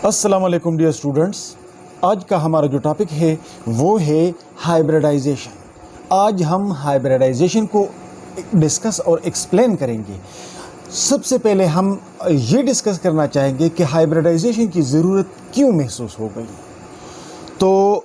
अस्सलाम वालेकुम dear students. आज का हमारा जो टॉपिक है वो है हाइब्रिडाइजेशन। आज हम हाइब्रिडाइजेशन को डिस्कस और एक्सप्लेन करेंगे। सबसे पहले हम ये डिस्कस करना चाहेंगे कि हाइब्रिडाइजेशन की ज़रूरत क्यों महसूस हो गई। तो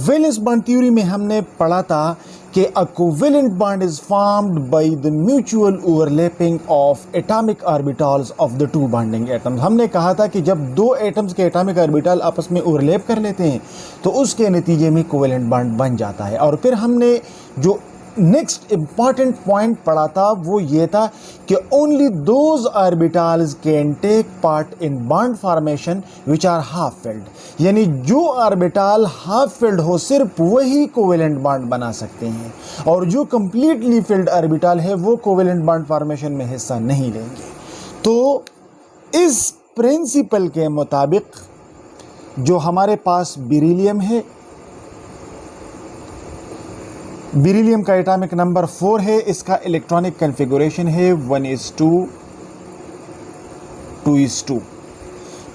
वैलेंस बॉन्ड थ्योरी में हमने पढ़ा था कि अ covalent bond is formed by the mutual overlapping of atomic orbitals of the two bonding atoms. हमने कहा था कि जब दो एटम्स के एटॉमिक ऑर्बिटल आपस में ओवरलैप कर लेते हैं तो उसके नतीजे में कोवेलेंट बॉन्ड बन जाता है। और फिर हमने जो नेक्स्ट इंपॉर्टेंट पॉइंट पढ़ा था वो ये था कि only those orbitals can take part in bond formation which are half filled, यानी जो ऑर्बिटल हाफ फिल्ड हो सिर्फ वही कोवेलेंट बॉन्ड बना सकते हैं, और जो कंप्लीटली फिल्ड ऑर्बिटल है वो कोवेलेंट बॉन्ड फॉर्मेशन में हिस्सा नहीं लेंगे। तो इस प्रिंसिपल के मुताबिक जो हमारे पास बेरिलियम है, बेरिलियम का एटॉमिक नंबर 4 है, इसका इलेक्ट्रॉनिक कॉन्फ़िगरेशन है 1:2 2:2।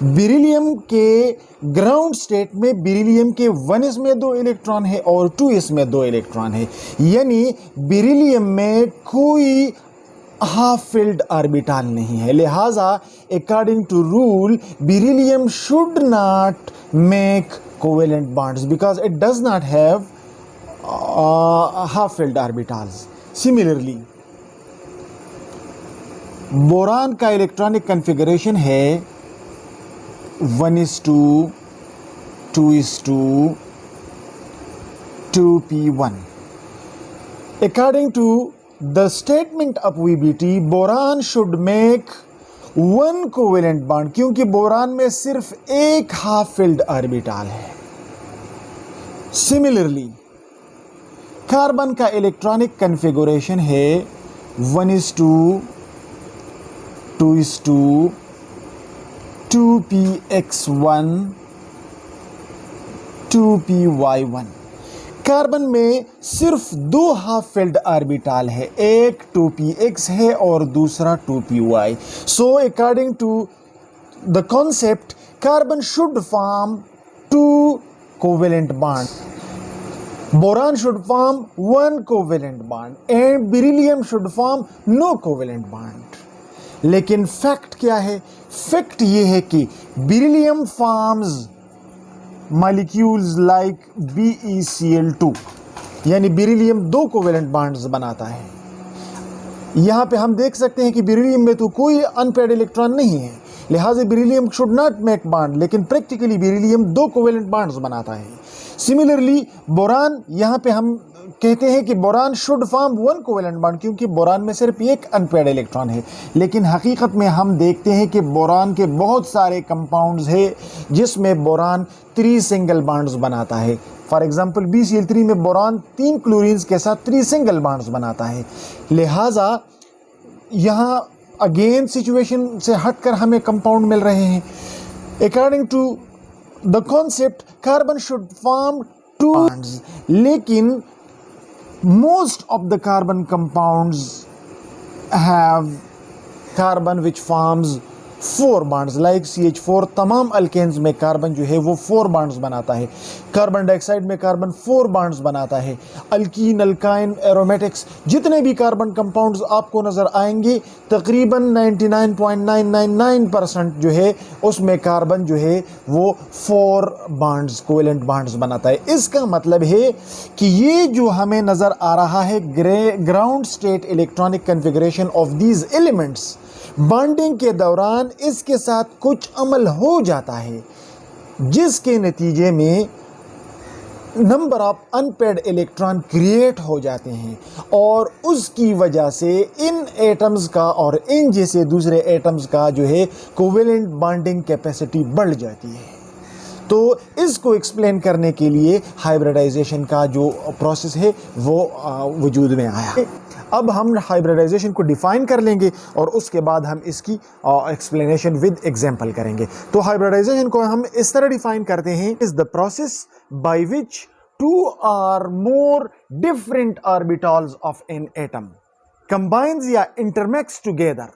बेरिलियम के ग्राउंड स्टेट में बेरिलियम के 1s में 2 इलेक्ट्रॉन है और 2s में 2 इलेक्ट्रॉन है, यानी बेरिलियम में कोई हाफ फिल्ड ऑर्बिटल नहीं है। लिहाजा according to rule beryllium should not make covalent bonds because it does not have half filled orbitals. Similarly, boron का इलेक्ट्रॉनिक कॉन्फ़िगरेशन है 1:2 2:2 2p1. According to the statement of VBT, boron should make one covalent bond, क्योंकि boron में सिर्फ एक half filled orbital है। Similarly, carbon का electronic configuration है 1:2 2:2 2px1 2py1। Carbon में सिर्फ 2 हाफ फिल्ड ऑर्बिटल है, एक 2px है और दूसरा 2py। So according to the concept carbon should form 2 covalent bond, boron should form 1 covalent bond and beryllium should form no covalent bond। लेकिन fact क्या है? फैक्ट ये है कि beryllium forms molecules like BeCl2, यानी beryllium 2 covalent bonds बनाता है। यहां पे हम देख सकते हैं कि beryllium में तो कोई अनपेयर्ड इलेक्ट्रॉन नहीं है, लिहाजा beryllium should not make bond, लेकिन प्रैक्टिकली beryllium 2 covalent bonds बनाता है। सिमिलरली बोरान, यहाँ पे हम कहते हैं कि boron should form 1 covalent bond क्योंकि बोरान में सिर्फ एक अनपेयर्ड इलेक्ट्रॉन है, लेकिन हकीकत में हम देखते हैं कि बोरान के बहुत सारे कंपाउंड्स हैं जिसमें बोरान 3 सिंगल बॉन्ड्स बनाता है। फॉर एग्जांपल BCl3 में बोरान 3 क्लोरीन्स के साथ 3 सिंगल बॉन्ड्स बनाता है। लिहाजा यहाँ अगेन सिचुएशन से हटकर हमें कंपाउंड मिल रहे हैं। According to the concept carbon should form 2 bonds, लेकिन most of the carbon compounds have carbon which forms 4 bonds like CH4। तमाम अल्केन्स में कार्बन जो है वो 4 bonds बनाता है। कार्बन डाइऑक्साइड में कार्बन 4 bonds बनाता है। अल्कीन, अल्काइन, एरोमेटिक्स, जितने भी कार्बन कंपाउंड्स आपको नज़र आएंगे तकरीबन 99.999% जो है उसमें कार्बन जो है वो 4 bonds कोवेलेंट बॉन्ड्स बनाता है। इसका मतलब है कि ये जो हमें नज़र आ रहा है ground state electronic configuration of these elements, bonding के दौरान इसके साथ कुछ अमल हो जाता है जिसके नतीजे में number of unpaired electron create हो जाते हैं और उसकी वजह से इन एटम्स का और इन जैसे दूसरे एटम्स का जो है कोवेलेंट बॉन्डिंग कैपेसिटी बढ़ जाती है। तो इसको एक्सप्लेन करने के लिए हाइब्रिडाइजेशन का जो प्रोसेस है वो वजूद में आया है। अब हम हाइब्रिडाइजेशन को डिफाइन कर लेंगे और उसके बाद हम इसकी एक्सप्लेनेशन विद एग्जांपल करेंगे। तो हाइब्रिडाइजेशन को हम इस तरह डिफाइन करते हैं, is the process by which 2 or more different orbitals of an atom combines या intermix together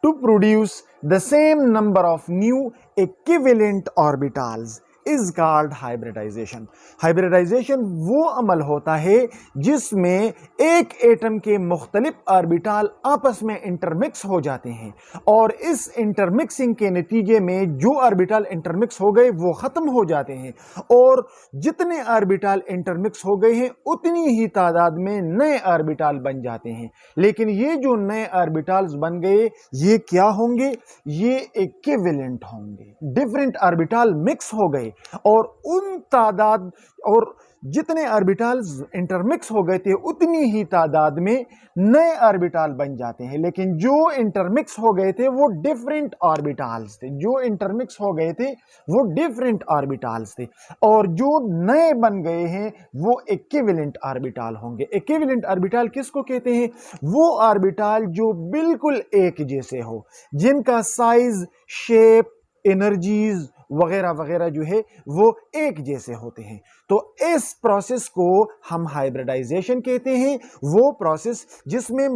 to produce the same number of new equivalent orbitals is called hybridization. Hybridization वो अमल होता है जिसमें एक एटम के मुख्तलिफ ऑर्बिटल आपस में इंटरमिक्स हो जाते हैं और इस इंटरमिक्सिंग के नतीजे में जो ऑर्बिटल इंटरमिक्स हो गए वो ख़त्म हो जाते हैं और जितने ऑर्बिटल इंटरमिक्स हो गए हैं उतनी ही तादाद में नए ऑर्बिटल बन जाते हैं। लेकिन ये जो नए ऑर्बिटल्स बन गए ये क्या होंगे? ये इक्विवेलेंट होंगे। डिफरेंट ऑर्बिटल मिक्स हो गए और उन तादाद और जितने ऑर्बिटल्स इंटरमिक्स हो गए थे उतनी ही तादाद में नए ऑर्बिटल बन जाते हैं। लेकिन जो इंटरमिक्स हो गए थे वो डिफरेंट ऑर्बिटल्स थे, जो इंटरमिक्स हो गए थे वो डिफरेंट ऑर्बिटल्स थे और जो नए बन गए हैं वो इक्विवेलेंट ऑर्बिटल होंगे। इक्विवेलेंट ऑर्बिटल किसको कहते हैं? वो ऑर्बिटल जो बिल्कुल एक जैसे हो, जिनका साइज, शेप, एनर्जीज वगैरह वगैरह जो है वो एक जैसे होते हैं। तो इस प्रोसेस को हम हाइब्रिडाइजेशन कहते हैं। वो प्रोसेस जिसमें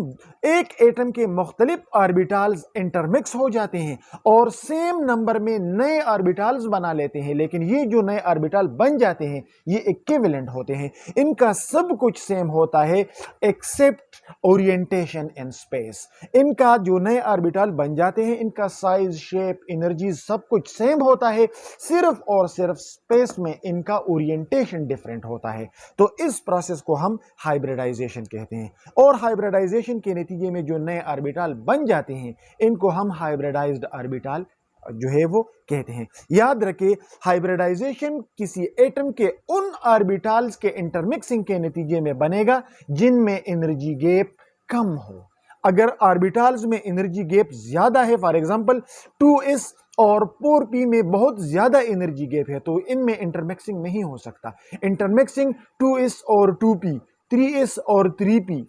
एक एटम के मुख्तलिफ ऑर्बिटल्स इंटरमिक्स हो जाते हैं और सेम नंबर में नए ऑर्बिटल्स बना लेते हैं। लेकिन ये जो नए ऑर्बिटल बन जाते हैं ये इक्विवेलेंट होते हैं, इनका सब कुछ सेम होता है एक्सेप्ट ओरिएंटेशन इन स्पेस। इनका जो नए ऑर्बिटल बन जाते हैं इनका साइज, शेप, एनर्जी सब कुछ सेम होता है, सिर्फ और सिर्फ स्पेस में इनका ओरिएंटेशन डिफरेंट होता है। तो इस प्रोसेस को हम हाइब्रिडाइजेशन कहते हैं और हाइब्रिडाइजेशन के नतीजे में जो नए ऑर्बिटल बन जाते हैं इनको हम हाइब्रिडाइज्ड ऑर्बिटल जो है वो कहते हैं। याद रखें, हाइब्रिडाइजेशन किसी एटम के उन ऑर्बिटल्स के इंटरमिक्सिंग के नतीजे में बनेगा जिनमें एनर्जी गैप कम हो। अगर ऑर्बिटल्स में एनर्जी गैप ज्यादा है, फॉर एग्जांपल 2s और 4p में बहुत ज्यादा एनर्जी गैप है तो इनमें इंटरमिक्सिंग नहीं हो सकता। इंटरमिक्सिंग 2s और 2p, 3s और 3p,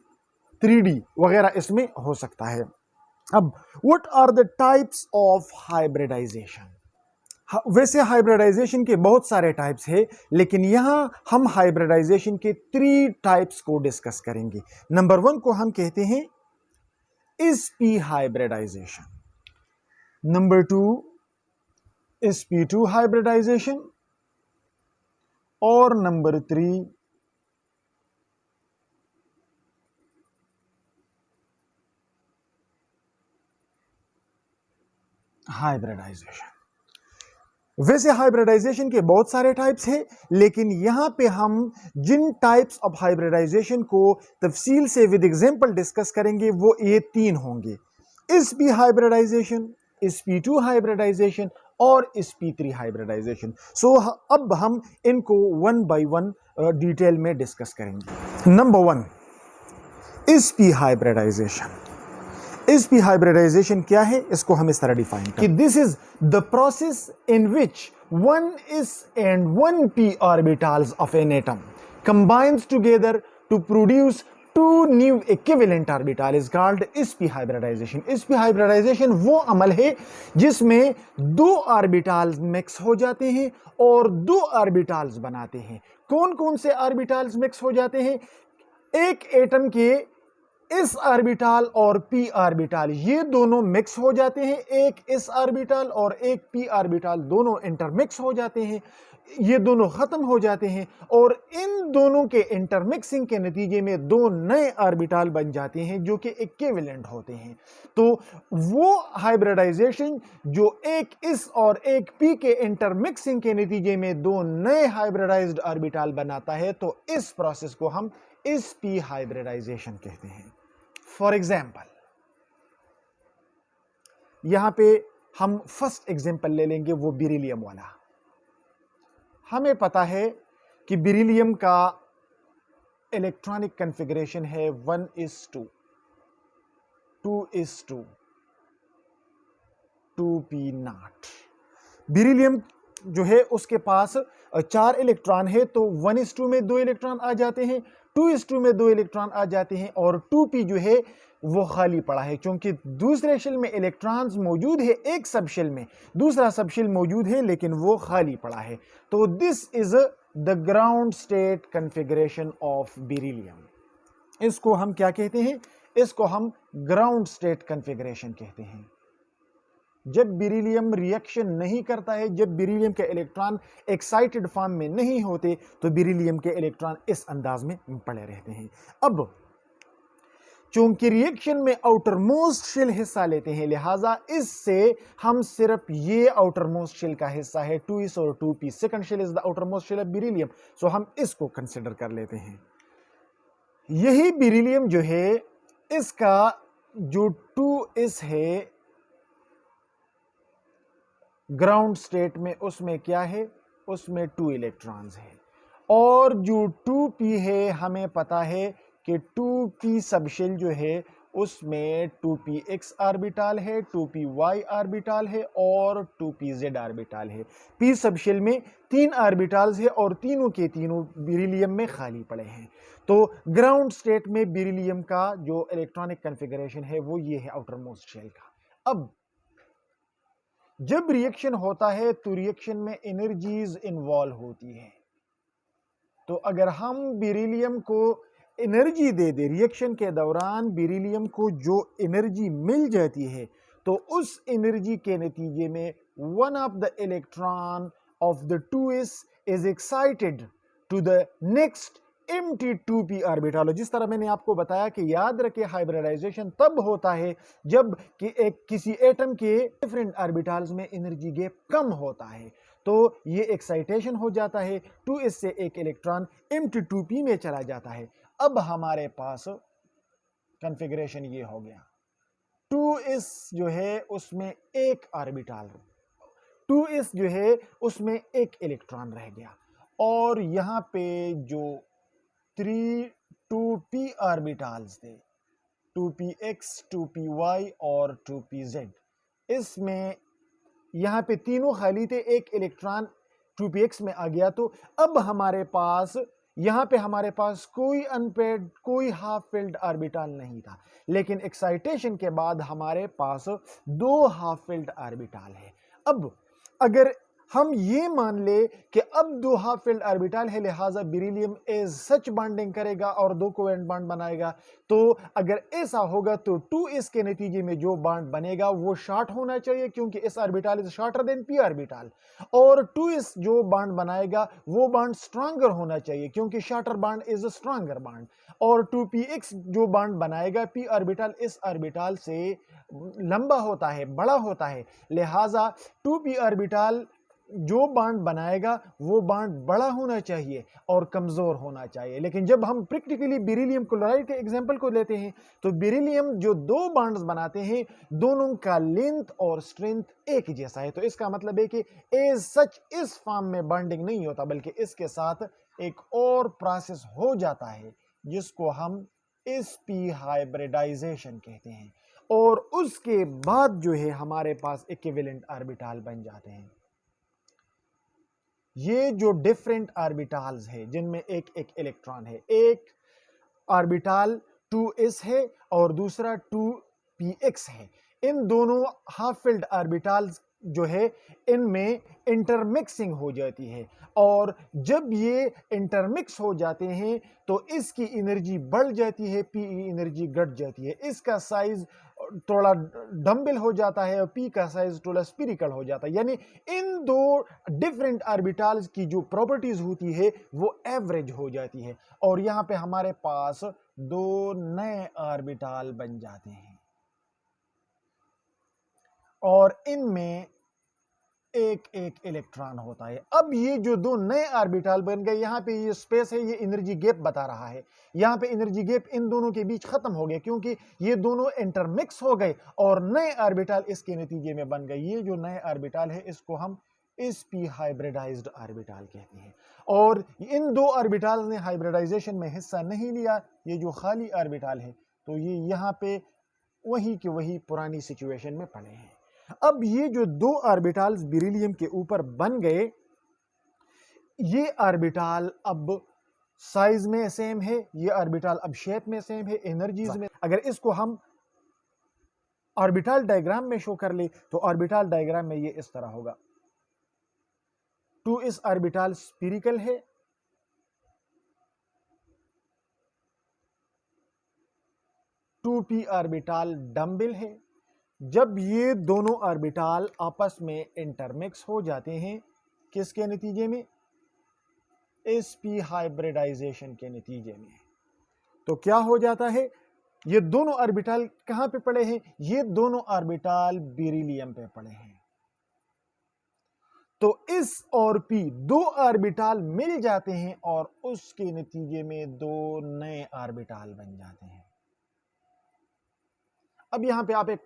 3d वगैरह इसमें हो सकता है। अब what are the types of hybridization? वैसे हाइब्रिडाइजेशन के बहुत सारे टाइप्स हैं, लेकिन यहां हम हाइब्रिडाइजेशन के 3 टाइप्स को डिस्कस करेंगे। नंबर 1 को हम कहते हैं sp hybridization, number 2 sp2 hybridization और नंबर 3 हाइब्रिडाइजेशन। वैसे हाइब्रिडाइजेशन के बहुत सारे टाइप्स हैं, लेकिन यहां पे हम जिन टाइप्स ऑफ हाइब्रिडाइजेशन को तफसील से विद एग्जांपल डिस्कस करेंगे वो ये 3 होंगे: sp हाइब्रिडाइजेशन, sp2 हाइब्रिडाइजेशन और sp3 हाइब्रिडाइजेशन। सो अब हम इनको 1 बाय 1 डिटेल में डिस्कस करेंगे। Number 1, sp hybridization. sp hybridization क्या है? इसको हम इस तरह डिफाइन करें कि this is the process in which 1s and 1p orbitals of an atom combines together to produce 2 new equivalent orbital is called sp hybridization. sp hybridization वो अमल है जिसमें 2 ऑर्बिटल्स मिक्स हो जाते हैं और 2 ऑर्बिटल्स बनाते हैं। कौन कौन से ऑर्बिटल्स मिक्स हो जाते हैं? एक एटम के इस ऑर्बिटल और p ऑर्बिटल ये दोनों मिक्स हो जाते हैं। एक इस ऑर्बिटल और एक p ऑर्बिटल दोनों इंटरमिक्स हो जाते हैं, ये दोनों खत्म हो जाते हैं और इन दोनों के इंटरमिक्सिंग के नतीजे में 2 नए ऑर्बिटल बन जाते हैं जो कि इक्विवेलेंट होते हैं। तो वो हाइब्रिडाइजेशन जो एक इस और एक p के इंटरमिक्सिंग के नतीजे में 2 नए हाइब्रिडाइज्ड ऑर्बिटल बनाता है, तो इस प्रोसेस को हम sp हाइब्रिडाइजेशन कहते हैं। फॉर एग्जाम्पल, यहां पे हम फर्स्ट एग्जाम्पल ले लेंगे, वो बेरिलियम वाला। हमें पता है कि बेरिलियम का इलेक्ट्रॉनिक कॉन्फ़िगरेशन है 1:2, 2:2, 2p0। बेरिलियम जो है उसके पास 4 इलेक्ट्रॉन है, तो 1:2 में 2 इलेक्ट्रॉन आ जाते हैं, 2:2 में 2 इलेक्ट्रॉन आ जाते हैं और 2p जो है वो खाली पड़ा है क्योंकि दूसरे शेल में इलेक्ट्रॉन्स मौजूद है, एक सब शेल में दूसरा सब शेल मौजूद है लेकिन वो खाली पड़ा है। तो this is the ground state configuration of beryllium. इसको हम क्या कहते हैं? इसको हम ग्राउंड स्टेट कॉन्फ़िगरेशन कहते हैं। जब बेरिलियम रिएक्शन नहीं करता है, जब बेरिलियम के इलेक्ट्रॉन एक्साइटेड फॉर्म में नहीं होते, तो बेरिलियम के इलेक्ट्रॉन इस अंदाज में पड़े रहते हैं। अब चूंकि रिएक्शन में आउटर मोस्ट शेल हिस्सा लेते हैं, लिहाजा इससे हम सिर्फ ये आउटर मोस्ट शेल का हिस्सा है 2s और 2p, second shell is the outer most shell of beryllium, so हम इसको कंसिडर कर लेते हैं। यही बेरिलियम जो है, इसका जो 2s है ग्राउंड स्टेट में, उसमें क्या है, उसमें 2 इलेक्ट्रॉन्स है, और जो 2p है हमें पता है कि 2p सबशेल जो है उसमें 2px आर्बिटाल है, 2py आर्बिटाल है और 2pz आर्बिटाल है। p सबशेल में 3 आर्बिटाल्स है और तीनों के तीनों बेरिलियम में खाली पड़े हैं। तो ग्राउंड स्टेट में बेरिलियम का जो इलेक्ट्रॉनिक कॉन्फ़िगरेशन है वो ये है आउटर मोस्ट शेल का। अब जब रिएक्शन होता है तो रिएक्शन में एनर्जीज इन्वॉल्व होती है, तो अगर हम बेरिलियम को एनर्जी दे दे, रिएक्शन के दौरान बेरिलियम को जो एनर्जी मिल जाती है, तो उस एनर्जी के नतीजे में one of the electron of the 2s is excited to the next empty 2p orbital. जिस तरह मैंने आपको बताया कि याद रखें हाइब्रिडाइजेशन तब होता है जब कि किसी एटम के डिफरेंट ऑर्बिटल्स में एनर्जी गैप कम होता है, तो ये एक्साइटेशन हो जाता है, 2s से एक इलेक्ट्रॉन एम्प्टी 2p में चला जाता है। अब हमारे पास कॉन्फ़िगरेशन ये हो गया, 2s जो है उसमें एक ऑर्बिटल, 2s जो है उसमें एक इलेक्ट्रॉन रह गया, और यहां पे जो 3 2p ऑर्बिटल्स थे, 2px 2py और 2pz, इसमें यहां पे तीनों खाली थे, एक इलेक्ट्रॉन 2px में आ गया। तो अब हमारे पास यहां पे हमारे पास कोई अनपेयर्ड, कोई हाफ फिल्ड ऑर्बिटल नहीं था, लेकिन एक्साइटेशन के बाद हमारे पास 2 हाफ फिल्ड ऑर्बिटल है। अब अगर हम ये मान ले कि अब 2 हाफ फिल्ड ऑर्बिटल है, लिहाजा बेरिलियम एज सच बॉन्डिंग करेगा और 2 कोवेलेंट बॉन्ड बनाएगा, तो अगर ऐसा होगा तो 2s के नतीजे में जो बॉन्ड बनेगा वो शॉर्ट होना चाहिए, क्योंकि s orbital is shorter than p orbital, और 2s जो बॉन्ड बनाएगा वो बॉन्ड स्ट्रॉन्गर होना चाहिए, क्योंकि shorter bond is a stronger bond, और 2px जो बॉन्ड बनाएगा p ऑर्बिटल इस ऑर्बिटल से लंबा होता है, बड़ा होता है, लिहाजा 2p ऑर्बिटल जो बॉन्ड बनाएगा वो बॉन्ड बड़ा होना चाहिए और कमजोर होना चाहिए। लेकिन जब हम प्रैक्टिकली बेरिलियम क्लोराइड के एग्जांपल को लेते हैं, तो बेरिलियम जो 2 बॉन्ड्स बनाते हैं, दोनों का लेंथ और स्ट्रेंथ एक जैसा है, तो इसका मतलब है कि एज सच इस फॉर्म में बॉन्डिंग नहीं होता, बल्कि इसके साथ एक और प्रोसेस हो जाता है जिसको हम sp हाइब्रिडाइजेशन कहते हैं, और उसके बाद जो है हमारे पास इक्विवेलेंट ऑर्बिटल बन जाते हैं। ये जो डिफरेंट ऑर्बिटल्स है जिनमें एक एक इलेक्ट्रॉन है, एक ऑर्बिटल 2s है और दूसरा 2px है, इन दोनों हाफ फिल्ड ऑर्बिटल्स जो है इनमें इंटरमिक्सिंग हो जाती है, और जब ये इंटरमिक्स हो जाते हैं तो इसकी एनर्जी बढ़ जाती है, p एनर्जी घट जाती है, इसका साइज थोड़ा डम्बल हो जाता है और p का साइज थोड़ा स्फीरिकल हो जाता है। यानी इन दो डिफरेंट ऑर्बिटल्स की जो प्रॉपर्टीज होती है वो एवरेज हो जाती है, और यहां पे हमारे पास 2 नए ऑर्बिटल बन जाते हैं, और इनमें एक एक इलेक्ट्रॉन होता है। अब ये जो 2 नए ऑर्बिटल बन गए, यहां पे ये स्पेस है, ये एनर्जी गैप बता रहा है, यहां पे एनर्जी गैप इन दोनों के बीच खत्म हो गया, क्योंकि ये दोनों इंटरमिक्स हो गए और नए ऑर्बिटल इसके नतीजे में बन गए। ये जो नए ऑर्बिटल है इसको हम sp हाइब्रिडाइज्ड ऑर्बिटल कहते हैं, और इन 2 ऑर्बिटल्स ने हाइब्रिडाइजेशन में हिस्सा नहीं लिया, ये जो खाली ऑर्बिटल है तो ये यहां पे वही के वही पुरानी सिचुएशन में पड़े हैं। अब ये जो 2 ऑर्बिटल्स बेरिलियम के ऊपर बन गए, ये ऑर्बिटल अब साइज में सेम है, ये ऑर्बिटल अब शेप में सेम है, एनर्जीज में। अगर इसको हम ऑर्बिटल डायग्राम में शो कर ले तो ऑर्बिटल डायग्राम में ये इस तरह होगा, 2s ऑर्बिटल स्फीरिकल है, 2p ऑर्बिटल डम्बल है, जब ये दोनों ऑर्बिटल आपस में इंटरमिक्स हो जाते हैं, किसके नतीजे में? sp हाइब्रिडाइजेशन के नतीजे में। तो क्या हो जाता है? ये दोनों ऑर्बिटल कहां पे पड़े हैं? ये दोनों ऑर्बिटल बेरिलियम पे पड़े हैं। तो इस और p दो ऑर्बिटल मिल जाते हैं और उसके नतीजे में दो नए ऑर्बिटल बन जाते हैं। अब यहां पे आप एक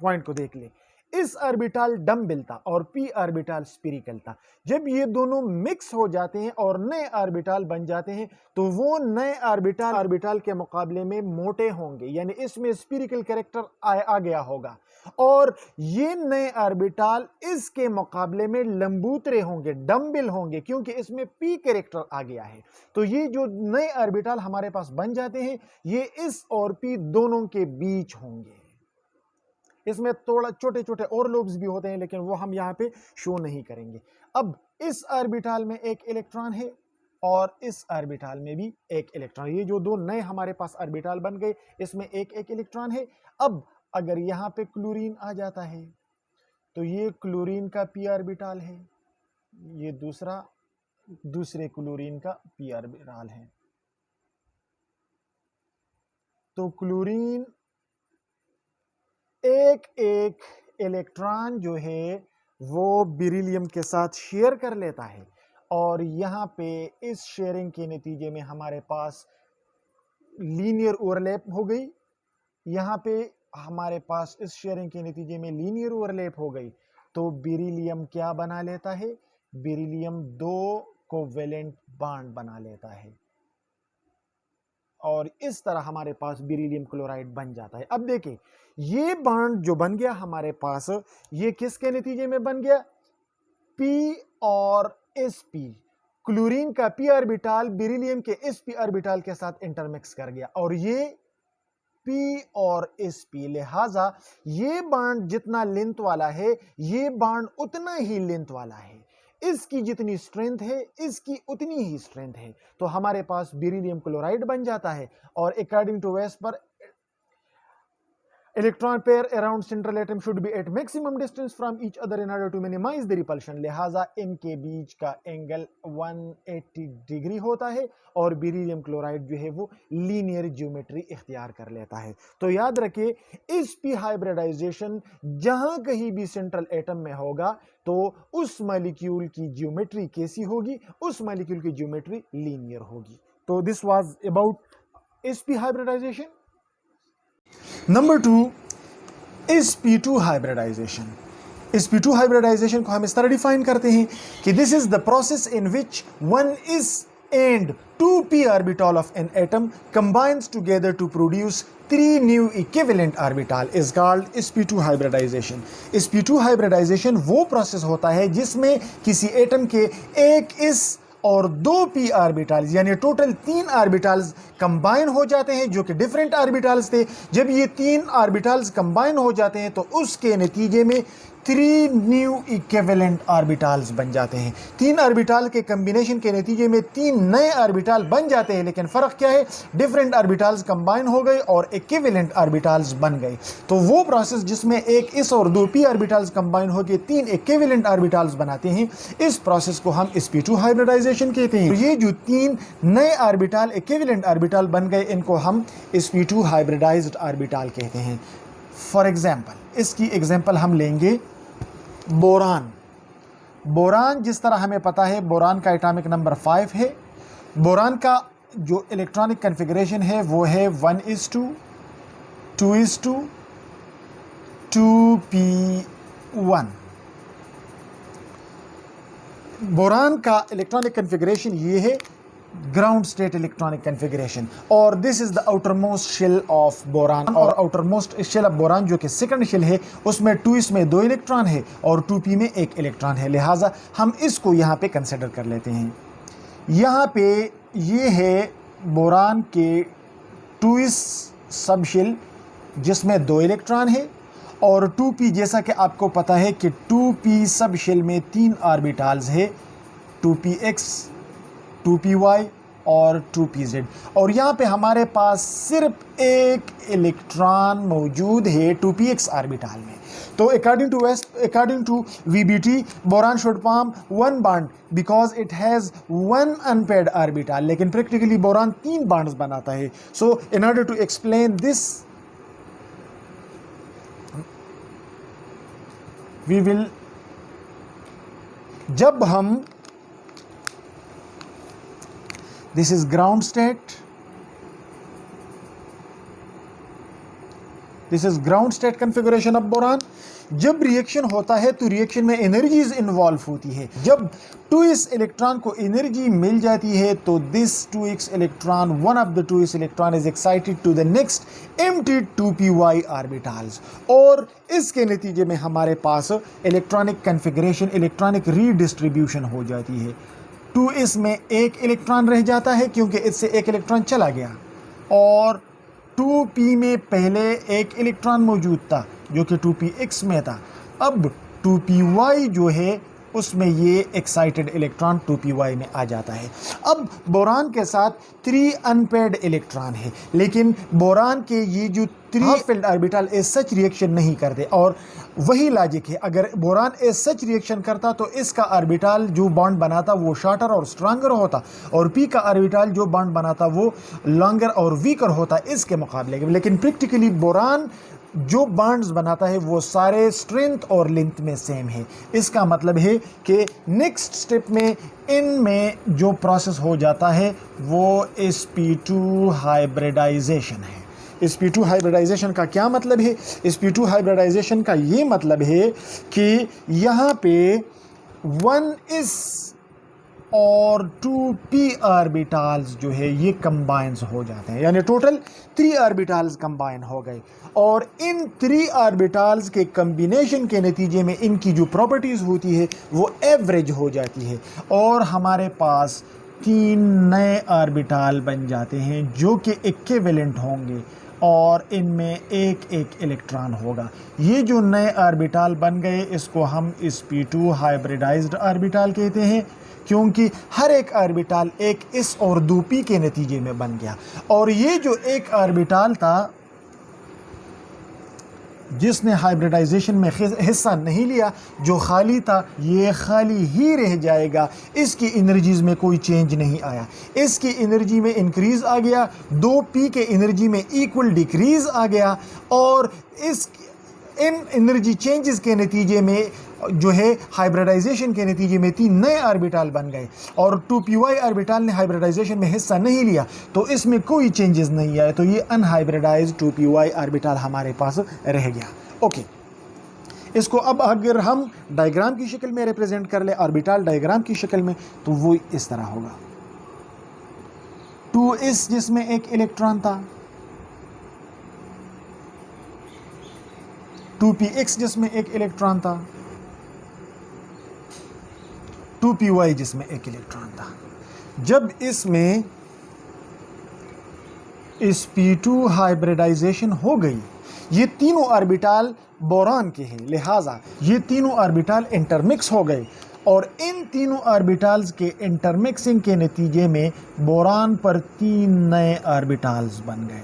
पॉइंट को देख लें, इस ऑर्बिटल डम्बल था और p ऑर्बिटल स्फीरिकल था। जब ये दोनों मिक्स हो जाते हैं और नए ऑर्बिटल बन जाते हैं, तो वो नए ऑर्बिटल के मुकाबले में मोटे होंगे, यानी इसमें स्फीरिकल कैरेक्टर आ गया होगा, और ये नए ऑर्बिटल इसके मुकाबले में लंबूतरे होंगे, डम्बल होंगे, क्योंकि इसमें p कैरेक्टर आ गया है। तो ये जो नए ऑर्बिटल हमारे पास बन जाते हैं, ये इस और p दोनों के बीच होंगे। इसमें थोड़ा छोटे छोटे और लोब्स भी होते हैं, लेकिन वो हम यहां पे शो नहीं करेंगे। अब इस ऑर्बिटल में एक इलेक्ट्रॉन है और इस ऑर्बिटल में भी एक इलेक्ट्रॉन। ये जो दो नए हमारे पास ऑर्बिटल बन गए, इसमें एक एक इलेक्ट्रॉन है। अब अगर यहां पे क्लोरीन आ जाता है, तो ये क्लोरीन का p ऑर्बिटल है, ये दूसरे क्लोरीन का p ऑर्बिटल है। तो क्लोरीन एक एक इलेक्ट्रॉन जो है वो बेरिलियम के साथ शेयर कर लेता है, और यहां पे इस शेयरिंग के नतीजे में हमारे पास लीनियर ओवरलैप हो गई। यहां पे हमारे पास इस शेयरिंग के नतीजे में लीनियर ओवरलैप हो गई। तो बेरिलियम क्या बना लेता है? बेरिलियम दो कोवेलेंट बॉन्ड बना लेता है, और इस तरह हमारे पास बेरिलियम क्लोराइड बन जाता है। अब देखें, ये बॉन्ड जो बन गया हमारे पास, ये किसके नतीजे में बन गया? p और sp। क्लोरीन का p ऑर्बिटल बेरिलियम के sp ऑर्बिटल के साथ इंटरमिक्स कर गया, और ये p और sp, लिहाजा ये बॉन्ड जितना लेंथ वाला है, ये बॉन्ड उतना ही लेंथ वाला है। इसकी जितनी स्ट्रेंथ है, इसकी उतनी ही स्ट्रेंथ है। तो हमारे पास बेरिलियम क्लोराइड बन जाता है। और according to VSEPR, electron pair around central atom should be at maximum distance from each other in order to minimise the repulsion. लिहाजा इनके बीच का एंगल 180 डिग्री होता है, और बेरिलियम क्लोराइड जो है वो लीनियर ज्योमेट्री इख्तियार कर लेता है। तो याद रखिए, इस p हाइब्रिडाइजेशन जहां कहीं भी सेंट्रल एटम में होगा, तो उस मॉलिक्यूल की ज्योमेट्री कैसी होगी? उस मॉलिक्यूल की ज्योमेट्री लीनियर होगी। तो this was about sp hybridization. Number 2, sp2 hybridization. sp2 hybridization को हम इस तरह डिफाइन करते हैं कि this is the process in which one is and 2p orbital of an atom combines together to produce 3 new equivalent orbital is called sp2 hybridization। sp2 hybridization वो process होता है जिसमें किसी एटम के एक इस और 2p ऑर्बिटल्स, यानी टोटल 3 ऑर्बिटल्स कंबाइन हो जाते हैं, जो कि डिफरेंट ऑर्बिटल्स थे। जब ये 3 ऑर्बिटल्स कंबाइन हो जाते हैं, तो उसके नतीजे में 3 न्यू इक्विवेलेंट ऑर्बिटल्स बन जाते हैं। 3 ऑर्बिटल के कॉम्बिनेशन के नतीजे में 3 नए ऑर्बिटल बन जाते हैं, लेकिन फ़र्क क्या है? डिफरेंट ऑर्बिटल्स कंबाइन हो गए और इक्विवेलेंट ऑर्बिटल्स बन गए। तो वो प्रोसेस जिसमें एक इस और 2p ऑर्बिटल्स कंबाइन होकर 3 इक्विवेलेंट ऑर्बिटल्स बनाते हैं, इस प्रोसेस को हम sp2 हाइब्रिडाइजेशन कहते हैं। तो ये जो 3 नए ऑर्बिटल इक्विवेलेंट ऑर्बिटल बन गए, इनको हम sp2 हाइब्रिडाइज्ड ऑर्बिटल कहते हैं। फॉर एग्जाम्पल, इसकी एग्जाम्पल हम लेंगे बोरान। बोरान जिस तरह हमें पता है, बोरान का एटॉमिक नंबर 5 है। बोरान का जो इलेक्ट्रॉनिक कॉन्फ़िगरेशन है वो है 1:2, 2:2, 2p1। बोरान का इलेक्ट्रॉनिक कॉन्फ़िगरेशन ये है, ग्राउंड स्टेट इलेक्ट्रॉनिक कॉन्फ़िगरेशन, और this is the outer most shell of boron. और outer most shell of boron जो कि सेकंड शेल है, उसमें 2s में 2 इलेक्ट्रॉन है और 2p में 1 इलेक्ट्रॉन है। लिहाजा हम इसको यहाँ पे कंसिडर कर लेते हैं। यहाँ पे ये है बोरान के 2s सब शेल जिसमें 2 इलेक्ट्रॉन है, और 2p जैसा कि आपको पता है कि 2p सब शेल में 3 ऑर्बिटल्स है, 2px, 2py और 2pz। और यहाँ पे हमारे पास सिर्फ एक इलेक्ट्रॉन मौजूद है 2px ऑर्बिटल में। तो according to VBT, boron should form 1 bond because it has 1 unpaired orbital, लेकिन प्रैक्टिकली बोरान 3 बॉन्ड्स बनाता है। So in order to explain this we will, जब हम, this is ground state, this is ground state configuration of boron. जब reaction होता है तो reaction में एनर्जीज इन्वॉल्व होती है। जब 2s इलेक्ट्रॉन को एनर्जी मिल जाती है तो this 2x electron, one of the 2s electron is excited to the next empty 2py orbitals, और इसके नतीजे में हमारे पास इलेक्ट्रॉनिक कॉन्फ़िगरेशन, इलेक्ट्रॉनिक रीडिस्ट्रीब्यूशन हो जाती है। 2s में एक इलेक्ट्रॉन रह जाता है क्योंकि इससे एक इलेक्ट्रॉन चला गया, और 2p में पहले एक इलेक्ट्रॉन मौजूद था जो कि 2px में था। अब 2py जो है उसमें ये एक्साइटेड इलेक्ट्रॉन 2py में आ जाता है। अब बोरान के साथ 3 अनपेयर्ड इलेक्ट्रॉन है, लेकिन बोरान के ये जो 3 filled orbital as such reaction नहीं करते, और वही लॉजिक है। अगर बोरान एज सच रिएक्शन करता तो इसका ऑर्बिटल जो बॉन्ड बनाता वो शॉर्टर और स्ट्रांगर होता, और p का ऑर्बिटल जो बॉन्ड बनाता वो लॉन्गर और वीकर होता इसके मुकाबले। लेकिन प्रैक्टिकली बोरान जो बॉन्ड्स बनाता है वो सारे स्ट्रेंथ और लेंथ में सेम है। इसका मतलब है कि नेक्स्ट स्टेप में इनमें जो प्रोसेस हो जाता है वो sp2 हाइब्रिडाइजेशन है। sp2 हाइब्रिडाइजेशन का क्या मतलब है? sp2 हाइब्रिडाइजेशन का ये मतलब है कि यहाँ पे 1s और 2p ऑर्बिटल्स जो है ये कंबाइंस हो जाते हैं, यानी टोटल 3 ऑर्बिटल्स कंबाइन हो गए, और इन 3 ऑर्बिटल्स के कम्बिनेशन के नतीजे में इनकी जो प्रॉपर्टीज़ होती है वो एवरेज हो जाती है, और हमारे पास 3 नए ऑर्बिटल बन जाते हैं जो कि इक्विवेलेंट होंगे, और इनमें एक एक इलेक्ट्रॉन होगा। ये जो नए ऑर्बिटल बन गए इसको हम sp2 हाइब्रिडाइज्ड ऑर्बिटल कहते हैं, क्योंकि हर एक ऑर्बिटल एक s और 2p के नतीजे में बन गया। और ये जो एक ऑर्बिटल था जिसने हाइब्रिडाइजेशन में हिस्सा नहीं लिया, जो खाली था, ये खाली ही रह जाएगा। इसकी एनर्जीज में कोई चेंज नहीं आया, इसकी एनर्जी में इंक्रीज आ गया, 2p के एनर्जी में इक्वल डिक्रीज आ गया, और इन एनर्जी चेंजेस के नतीजे में जो है हाइब्रिडाइजेशन के नतीजे में 3 नए ऑर्बिटल बन गए, और 2py ऑर्बिटल ने हाइब्रिडाइजेशन में हिस्सा नहीं लिया तो इसमें कोई चेंजेस नहीं आए, तो ये अनहाइब्रिडाइज्ड 2py ऑर्बिटल हमारे पास रह गया। ओके, इसको अब अगर हम डायग्राम की शक्ल में रिप्रेजेंट कर ले, ऑर्बिटल डायग्राम की शक्ल में, तो वो इस तरह होगा। 2s जिसमें एक इलेक्ट्रॉन था, 2px जिसमें एक इलेक्ट्रॉन था, 2py जिसमें एक इलेक्ट्रॉन था। जब इसमें sp2 हाइब्रिडाइजेशन हो गई, ये तीनों ऑर्बिटल बोरान के हैं, लिहाजा ये तीनों ऑर्बिटल इंटरमिक्स हो गए, और इन तीनों ऑर्बिटल्स के इंटरमिक्सिंग के नतीजे में बोरान पर 3 नए ऑर्बिटल्स बन गए,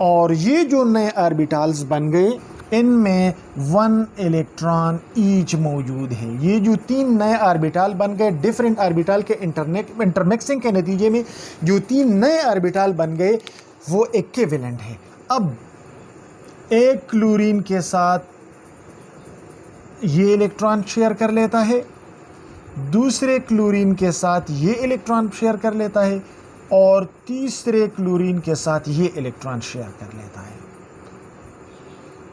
और ये जो नए ऑर्बिटल्स बन गए इनमें 1 इलेक्ट्रॉन ईच मौजूद है। ये जो 3 नए ऑर्बिटल बन गए डिफरेंट ऑर्बिटल के इंटरमिक्सिंग के नतीजे में जो 3 नए ऑर्बिटल बन गए वो इक्विवेलेंट है। अब एक क्लोरीन के साथ ये इलेक्ट्रॉन शेयर कर लेता है, दूसरे क्लोरीन के साथ ये इलेक्ट्रॉन शेयर कर लेता है, और तीसरे क्लोरीन के साथ ये इलेक्ट्रॉन शेयर कर लेता है।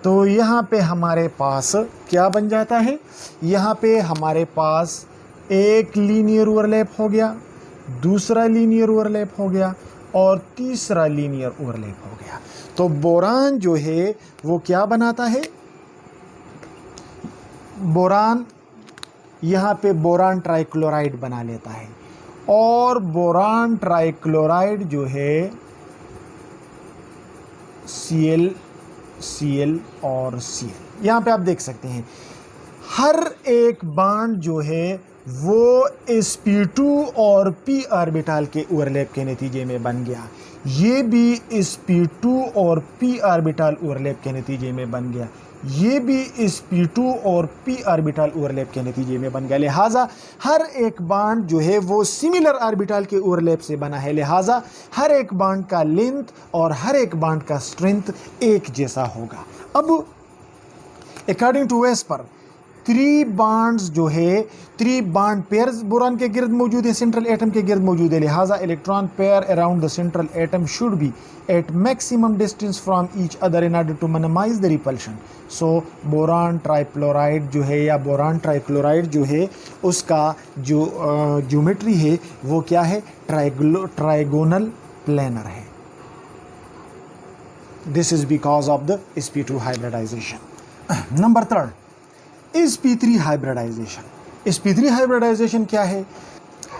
तो यहाँ पे हमारे पास क्या बन जाता है? यहाँ पे हमारे पास एक लीनियर ओवरलैप हो गया, दूसरा लीनियर ओवरलैप हो गया, और तीसरा लीनियर ओवरलैप हो गया। तो बोरान जो है वो क्या बनाता है? बोरान यहाँ पे बोरान ट्राइक्लोराइड बना लेता है, और बोरान ट्राइक्लोराइड जो है Cl Cl और Cl, यहाँ पे आप देख सकते हैं हर एक बॉन्ड जो है वो sp2 और p ऑर्बिटल के ओवरलैप के नतीजे में बन गया। ये भी sp2 और p ऑर्बिटल ओवरलैप के नतीजे में बन गया। ये भी sp2 और p ऑर्बिटल ओवरलैप के नतीजे में बन गया। लिहाजा हर एक बॉन्ड जो है वो सिमिलर ऑर्बिटल के ओवरलैप से बना है। लिहाजा हर एक बॉन्ड का लेंथ और हर एक बॉन्ड का स्ट्रेंथ एक जैसा होगा। अब अकॉर्डिंग टू वेस्पर 3 बॉन्ड्स जो है 3 बॉन्ड पेयर्स बोरान के गिर्द मौजूद है, सेंट्रल एटम के गिर्द मौजूद है। लिहाजा electron pair around the central atom should be at maximum distance from each other in order to minimise the repulsion. So boron trichloride जो है या बोरान ट्राइक्लोराइड जो है उसका जो ज्योमेट्री है वो क्या है, ट्राइगोनल प्लेनर है। This is because of the sp2 hybridization. Number 3 sp3 hybridization. sp3 hybridization क्या है?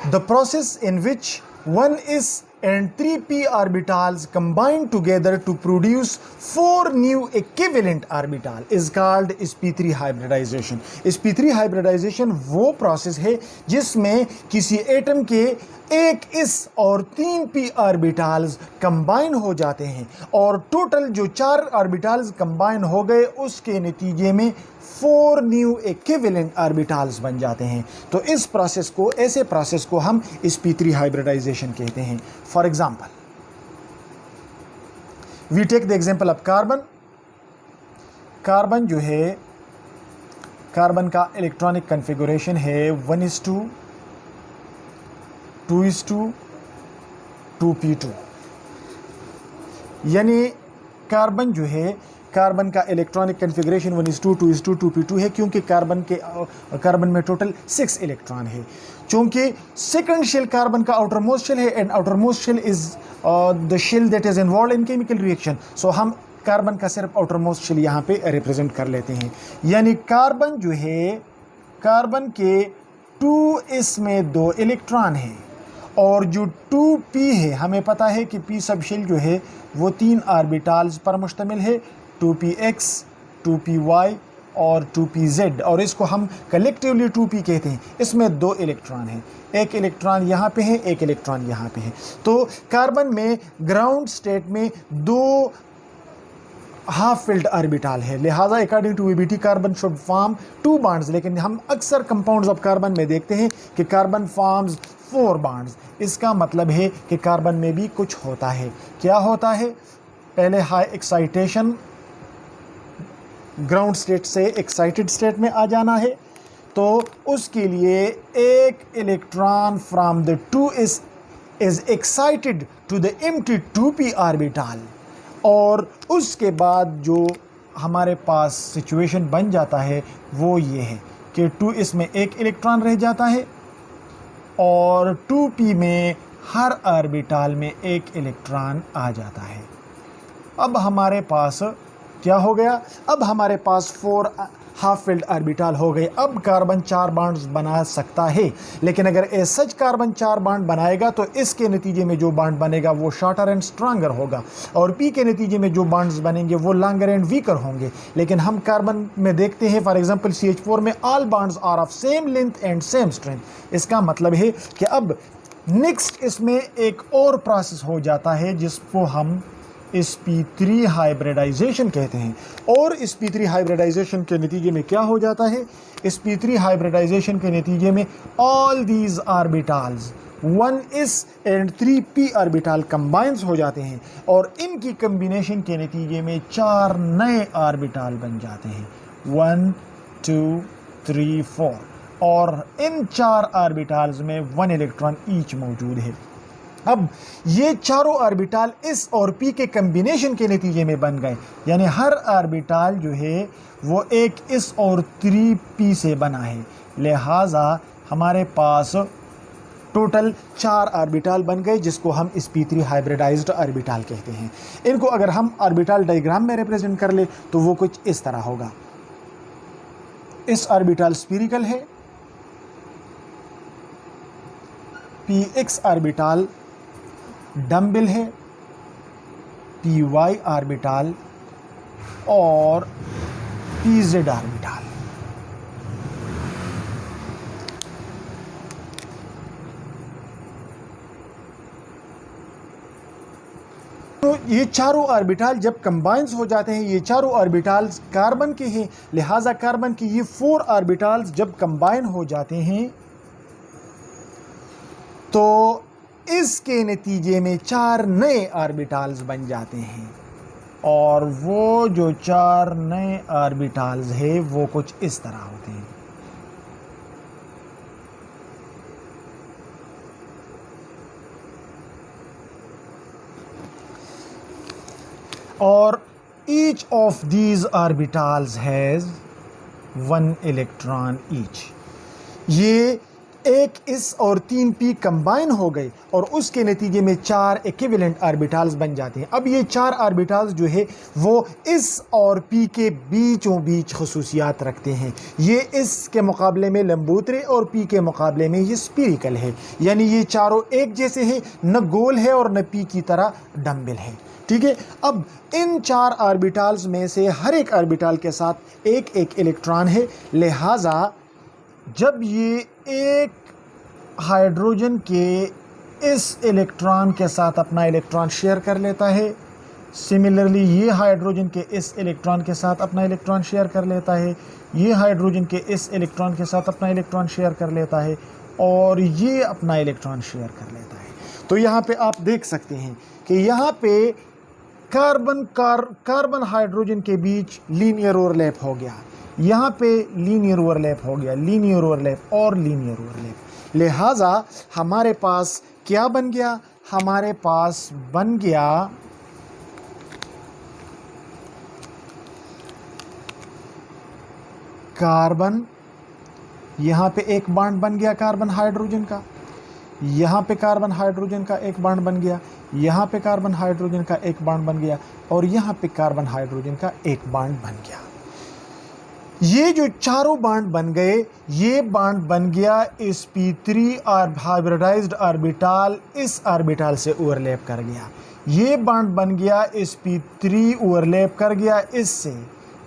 The process in which 1s and 3p orbitals combine together to produce 4 new equivalent orbital is called sp3 hybridization। sp3 hybridization वो process है जिसमें किसी atom के एक s और 3p orbitals combine हो जाते हैं और टोटल जो 4 ऑर्बिटल्स कंबाइन हो गए उसके नतीजे में 4 न्यू इक्विवेलेंट ऑर्बिटल्स बन जाते हैं। तो इस प्रोसेस को, ऐसे प्रोसेस को हम sp3 हाइब्रिडाइजेशन कहते हैं। For example we take the example of carbon. Carbon जो है, कार्बन का इलेक्ट्रॉनिक कॉन्फ़िगरेशन है 1:2, 2:2, 2p2। यानी कार्बन जो है, कार्बन का इलेक्ट्रॉनिक कॉन्फ़िगरेशन 1:2, 2:2, 2p2 है क्योंकि कार्बन में टोटल 6 इलेक्ट्रॉन है। चूंकि सेकंड शेल कार्बन का आउटर मोस्ट शेल है and outer most shell is the shell that is involve in chemical reaction. So हम कार्बन का सिर्फ आउटर मोस्ट शेल यहाँ पे रिप्रेजेंट कर लेते हैं। यानी कार्बन जो है, कार्बन के 2s में 2 इलेक्ट्रॉन है और जो 2p है, हमें पता है कि p सब शेल जो है वो 3 ऑर्बिटल्स पर मुश्तमिल है, 2px, 2py और 2pz, और इसको हम कलेक्टिवली 2p कहते हैं। इसमें 2 इलेक्ट्रॉन हैं, एक इलेक्ट्रॉन यहाँ पे है, एक इलेक्ट्रॉन यहाँ पे है। तो कार्बन में ग्राउंड स्टेट में 2 हाफ फिल्ड ऑर्बिटल है। लिहाजा according to VBT carbon should form 2 bonds, लेकिन हम अक्सर कंपाउंड्स ऑफ कार्बन में देखते हैं कि कार्बन फॉर्म्स 4 बॉन्ड्स। इसका मतलब है कि कार्बन में भी कुछ होता है। क्या होता है? पहले हाई एक्साइटेशन, ग्राउंड स्टेट से एक्साइटेड स्टेट में आ जाना है, तो उसके लिए एक electron from the 2s is excited to the empty 2p orbital, और उसके बाद जो हमारे पास सिचुएशन बन जाता है वो ये है कि 2s में एक इलेक्ट्रॉन रह जाता है और 2p में हर ऑर्बिटल में एक इलेक्ट्रॉन आ जाता है। अब हमारे पास क्या हो गया? अब हमारे पास 4 हाफ फिल्ड ऑर्बिटल हो गए। अब कार्बन 4 बॉन्ड्स बना सकता है, लेकिन अगर सच कार्बन 4 बॉन्ड बनाएगा तो इसके नतीजे में जो बॉन्ड बनेगा वो शॉर्टर एंड स्ट्रांगर होगा, और p के नतीजे में जो बॉन्ड्स बनेंगे वो लॉन्गर एंड वीकर होंगे। लेकिन हम कार्बन में देखते हैं, फॉर एग्जांपल CH4 में all bonds are of same length and same strength. इसका मतलब है कि अब नेक्स्ट इसमें एक और प्रोसेस हो जाता है जिसको हम sp3 हाइब्रिडाइजेशन कहते हैं। और sp3 हाइब्रिडाइजेशन के नतीजे में क्या हो जाता है? sp3 हाइब्रिडाइजेशन के नतीजे में all these orbitals 1s and 3p orbital combines हो जाते हैं और इनकी कम्बिनेशन के नतीजे में 4 नए ऑर्बिटल बन जाते हैं, 1 2 3 4, और इन 4 ऑर्बिटल्स में 1 इलेक्ट्रॉन ईच मौजूद है। अब ये चारों ऑर्बिटल s और p के कम्बिनेशन के नतीजे में बन गए, यानी हर ऑर्बिटल जो है वो एक s और 3p से बना है। लिहाजा हमारे पास टोटल 4 ऑर्बिटल बन गए जिसको हम sp3 हाइब्रिडाइज्ड ऑर्बिटल कहते हैं। इनको अगर हम ऑर्बिटल डायग्राम में रिप्रेजेंट कर ले तो वो कुछ इस तरह होगा। इस ऑर्बिटल स्फीरिकल है, px ऑर्बिटल डम्बल है, py ऑर्बिटल और pz ऑर्बिटल। ये चारों ऑर्बिटल जब कंबाइंस हो जाते हैं, ये चारों ऑर्बिटल्स कार्बन के हैं, लिहाजा कार्बन की ये 4 ऑर्बिटल्स जब कंबाइन हो जाते हैं तो इसके नतीजे में 4 नए ऑर्बिटल्स बन जाते हैं। और वो जो 4 नए ऑर्बिटल्स है वो कुछ इस तरह होते हैं। और each of these orbitals has 1 electron each। ये एक इस और 3p कंबाइन हो गए और उसके नतीजे में 4 इक्विवेलेंट ऑर्बिटल्स बन जाते हैं। अब ये 4 ऑर्बिटल्स जो है वो इस और p के बीचों बीच खसूसियात रखते हैं। ये इस के मुकाबले में लंबूतरे और p के मुकाबले में ये स्पीरिकल है, यानी ये चारों एक जैसे हैं, न गोल है और न p की तरह डम्बल है। ठीक है, अब इन 4 ऑर्बिटल्स में से हर एक ऑर्बिटल के साथ एक एक इलेक्ट्रॉन है, लिहाजा जब ये एक हाइड्रोजन के इस इलेक्ट्रॉन के साथ अपना इलेक्ट्रॉन शेयर कर लेता है, सिमिलरली ये हाइड्रोजन के इस इलेक्ट्रॉन के साथ अपना इलेक्ट्रॉन शेयर कर लेता है, ये हाइड्रोजन के इस इलेक्ट्रॉन के साथ अपना इलेक्ट्रॉन शेयर कर लेता है और ये अपना इलेक्ट्रॉन शेयर कर लेता है। तो यहाँ पे आप देख सकते हैं कि यहाँ पे कार्बन हाइड्रोजन के बीच लीनियर ओवरलैप हो गया, यहाँ पे लीनियर ओवरलैप हो गया, लीनियर ओवरलैप और लीनियर ओवरलैप। लिहाजा हमारे पास क्या बन गया? हमारे पास बन गया कार्बन, यहाँ पे एक बॉन्ड बन गया कार्बन हाइड्रोजन का, यहाँ पे कार्बन हाइड्रोजन का एक बॉन्ड बन गया, यहाँ पे कार्बन हाइड्रोजन का एक बॉन्ड बन गया और यहाँ पे कार्बन हाइड्रोजन का एक बॉन्ड बन गया। ये जो चारों बॉन्ड बन गए, ये बॉन्ड बन गया इस p3 और हाइब्रिडाइज्ड ऑर्बिटल इस ऑर्बिटल से ओवरलैप कर गया, ये बॉन्ड बन गया इस p3 ओवरलैप कर गया इससे,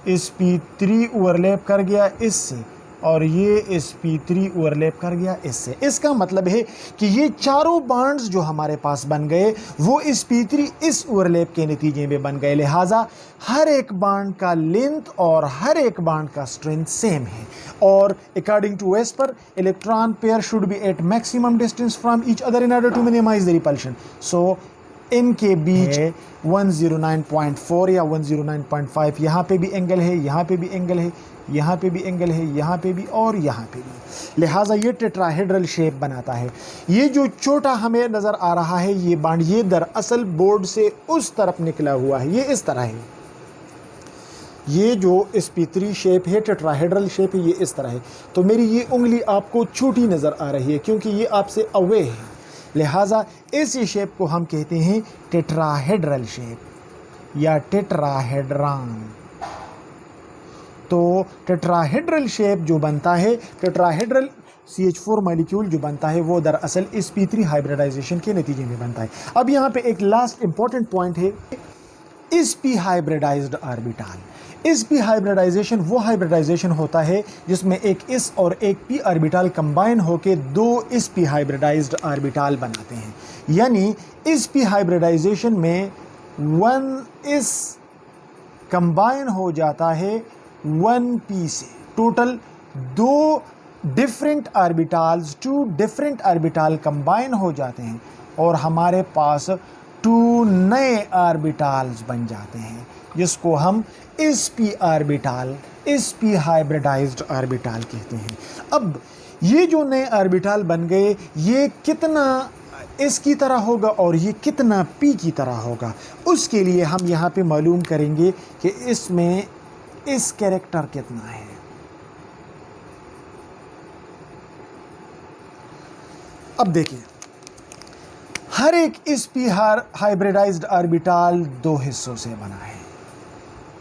इस p3 ओवरलैप कर गया इससे और ये इस p3 ओवरलैप कर गया इससे। इसका मतलब है कि ये चारों बॉन्ड्स जो हमारे पास बन गए वो इस p3 इस ओवरलैप के नतीजे में बन गए। लिहाजा हर एक बॉन्ड का लेंथ और हर एक बॉन्ड का स्ट्रेंथ सेम है और according to VSEPR electron pair should be at maximum distance from each other in order to minimise the repulsion. So इनके बीच 109.4 या 109.5, यहाँ पे भी एंगल है, यहाँ पे भी एंगल है, यहाँ पे भी एंगल है, यहाँ पे भी और यहाँ पे भी। लिहाजा ये टेट्राहेड्रल शेप बनाता है। ये जो छोटा हमें नज़र आ रहा है ये बॉन्ड, ये दरअसल बोर्ड से उस तरफ निकला हुआ है, ये इस तरह है। ये जो इस p3 शेप है, टेट्राहेड्रल शेप है, ये इस तरह है। तो मेरी ये उंगली आपको छोटी नज़र आ रही है क्योंकि ये आपसे अवे है, लिहाजा इस शेप को हम कहते हैं टेट्राहेड्रल शेप या टेट्राहेड्रॉन। तो टेट्राहेड्रल शेप जो बनता है, टेट्राहेड्रल CH4 मॉलिक्यूल जो बनता है वो दरअसल इस p3 हाइब्रिडाइजेशन के नतीजे में बनता है। अब यहाँ पे एक लास्ट इंपॉर्टेंट पॉइंट है, इस p हाइब्रिडाइज्ड ऑर्बिटल। इस p हाइब्रिडाइजेशन वो हाइब्रिडाइजेशन होता है जिसमें एक इस और एक p ऑर्बिटल कंबाइन होकर 2 इस p हाइब्रिडाइज्ड ऑर्बिटल बनाते हैं। यानी इस p हाइब्रिडाइजेशन में 1 इस कंबाइन हो जाता है 1p से। Total 2 different orbitals, 2 different orbital combine हो जाते हैं और हमारे पास 2 नए ऑर्बिटल्स बन जाते हैं जिसको हम इस p ऑर्बिटल, इस p हाइब्रिडाइज्ड ऑर्बिटल कहते हैं। अब ये जो नए ऑर्बिटल बन गए ये कितना इसकी तरह होगा और ये कितना p की तरह होगा, उसके लिए हम यहाँ पे मालूम करेंगे कि इसमें इस कैरेक्टर कितना है। अब देखिए, हर एक इस p हाइब्रिडाइज्ड ऑर्बिटल 2 हिस्सों से बना है।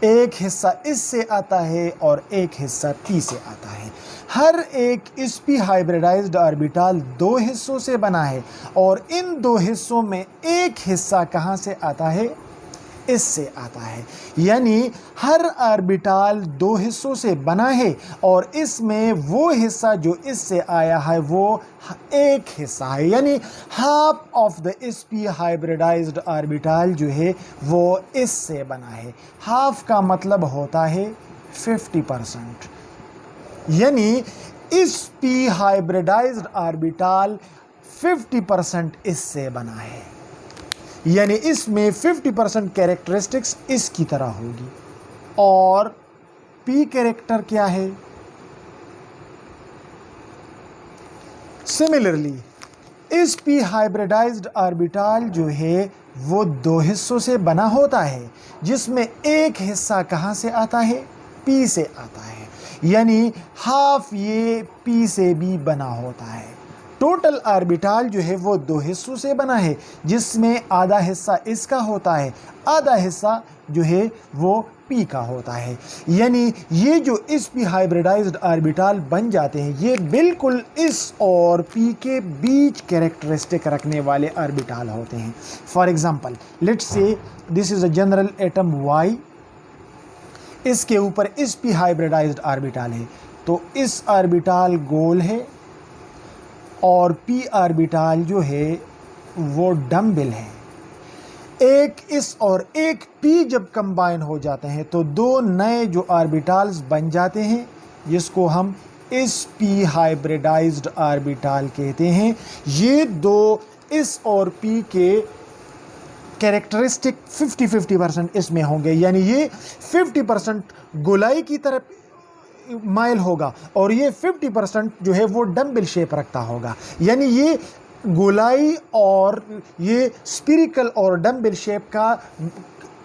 एक हिस्सा इससे आता है और एक हिस्सा p से आता है। हर एक इस p हाइब्रिडाइज्ड ऑर्बिटल 2 हिस्सों से बना है और इन 2 हिस्सों में एक हिस्सा कहाँ से आता है? इससे आता है। यानी हर ऑर्बिटल दो हिस्सों से बना है और इसमें वो हिस्सा जो इससे आया है वो एक हिस्सा है, यानी half of the sp hybridised orbital जो है वो इससे बना है। हाफ का मतलब होता है 50%, यानी sp हाइब्रिडाइज्ड ऑर्बिटल 50% इससे बना है, यानी इसमें 50% कैरेक्टरिस्टिक्स इसकी तरह होगी। और p कैरेक्टर क्या है? सिमिलरली sp हाइब्रिडाइज्ड ऑर्बिटल जो है वो दो हिस्सों से बना होता है, जिसमें एक हिस्सा कहाँ से आता है? p से आता है, यानी हाफ ये p से भी बना होता है। टोटल ऑर्बिटल जो है वो दो हिस्सों से बना है, जिसमें आधा हिस्सा इसका होता है, आधा हिस्सा जो है वो p का होता है। यानी ये जो sp हाइब्रिडाइज्ड ऑर्बिटल बन जाते हैं ये बिल्कुल इस और p के बीच कैरेक्टरिस्टिक रखने वाले ऑर्बिटल होते हैं। For example let's say this is a general atom y, इसके ऊपर sp हाइब्रिडाइज्ड ऑर्बिटल है, तो इस ऑर्बिटल गोल है और p ऑर्बिटल जो है वो डम्बल है। एक इस और एक p जब कंबाइन हो जाते हैं तो दो नए जो ऑर्बिटल्स बन जाते हैं, जिसको हम sp हाइब्रिडाइज्ड ऑर्बिटल कहते हैं। ये दो इस और p के कैरेक्टरिस्टिक 50-50% इसमें होंगे, यानी ये 50% गोलाई की तरफ माइल होगा और ये 50% जो है वो डम्बल शेप रखता होगा, यानी ये गोलाई और ये स्पिरिकल और डम्बल शेप का